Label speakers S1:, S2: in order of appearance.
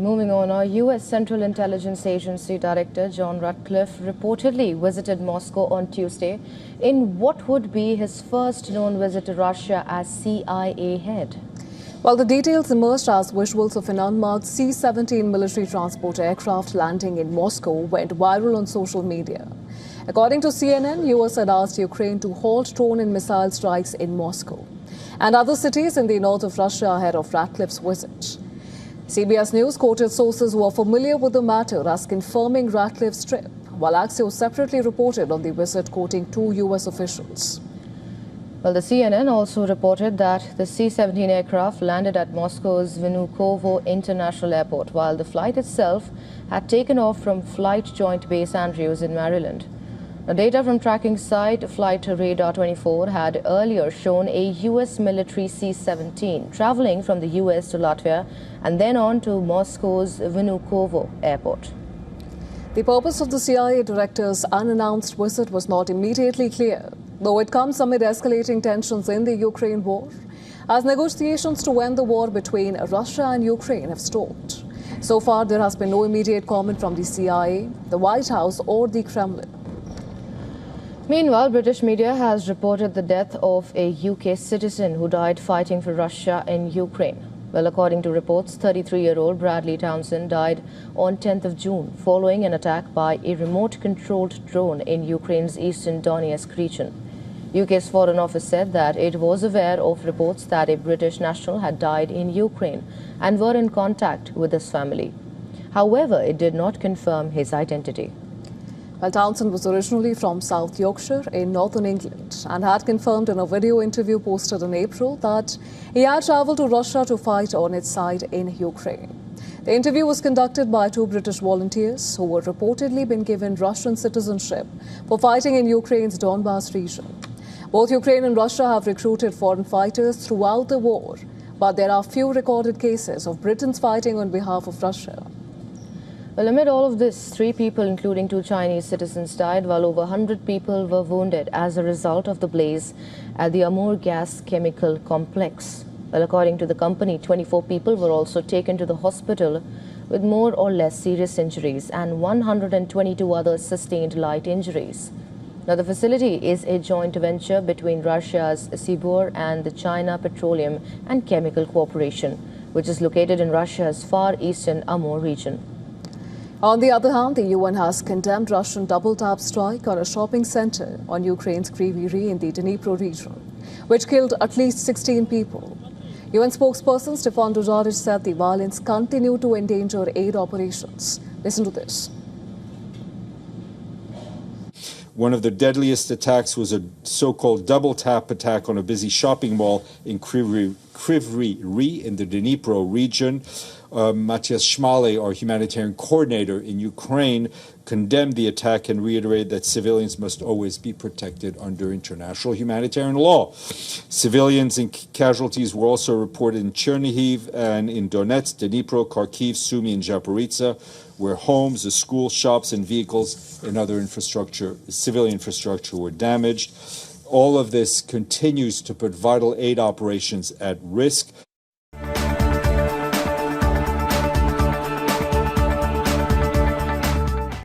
S1: moving on, our U.S. Central Intelligence Agency Director John Ratcliffe reportedly visited Moscow on Tuesday in what would be his first known visit to Russia as CIA head.
S2: Well, the details emerged as visuals of an unmarked C-17 military transport aircraft landing in Moscow went viral on social media. According to CNN, U.S. had asked Ukraine to halt drone and missile strikes in Moscow and other cities in the north of Russia ahead of Ratcliffe's visit. CBS News quoted sources who are familiar with the matter as confirming Ratcliffe's trip, while Axios separately reported on the visit, quoting two U.S. officials.
S1: Well, the CNN also reported that the C-17 aircraft landed at Moscow's Vnukovo International Airport, while the flight itself had taken off from Flight Joint Base Andrews in Maryland. Now, data from tracking site Flight Radar 24 had earlier shown a U.S. military C-17 traveling from the U.S. to Latvia and then on to Moscow's Vnukovo airport.
S2: The purpose of the CIA director's unannounced visit was not immediately clear, though it comes amid escalating tensions in the Ukraine war, as negotiations to end the war between Russia and Ukraine have stalled. So far, there has been no immediate comment from the CIA, the White House or the Kremlin.
S1: Meanwhile, British media has reported the death of a UK citizen who died fighting for Russia in Ukraine. Well, according to reports, 33-year-old Bradley Townsend died on 10th of June following an attack by a remote-controlled drone in Ukraine's eastern Donetsk region. UK's Foreign Office said that it was aware of reports that a British national had died in Ukraine and were in contact with his family. However, it did not confirm his identity.
S2: Well, Townsend was originally from South Yorkshire in northern England and had confirmed in a video interview posted in April that he had travelled to Russia to fight on its side in Ukraine. The interview was conducted by two British volunteers who were reportedly been given Russian citizenship for fighting in Ukraine's Donbas region. Both Ukraine and Russia have recruited foreign fighters throughout the war, but there are few recorded cases of Britons fighting on behalf of Russia.
S1: Well, amid all of this, 3 people, including 2 Chinese citizens, died, while over 100 people were wounded as a result of the blaze at the Amur gas chemical complex. Well, according to the company, 24 people were also taken to the hospital with more or less serious injuries, and 122 others sustained light injuries. Now, the facility is a joint venture between Russia's Sibur and the China Petroleum and Chemical Corporation, which is located in Russia's far eastern Amur region.
S2: On the other hand, the UN has condemned Russian double-tap strike on a shopping center on Ukraine's Kryvyi in the Dnipro region, which killed at least 16 people. UN spokesperson Stefan Dujarric said the violence continued to endanger aid operations. Listen to this.
S3: One of the deadliest attacks was a so-called double-tap attack on a busy shopping mall in Kryvyi in the Dnipro region. Matthias Schmale, our humanitarian coordinator in Ukraine, condemned the attack and reiterated that civilians must always be protected under international humanitarian law. Civilians and casualties were also reported in Chernihiv and in Donetsk, Dnipro, Kharkiv, Sumy, and Zaporizhzhia, where homes, schools, shops, and vehicles and other infrastructure, civilian infrastructure, were damaged. All of this continues to put vital aid operations at risk.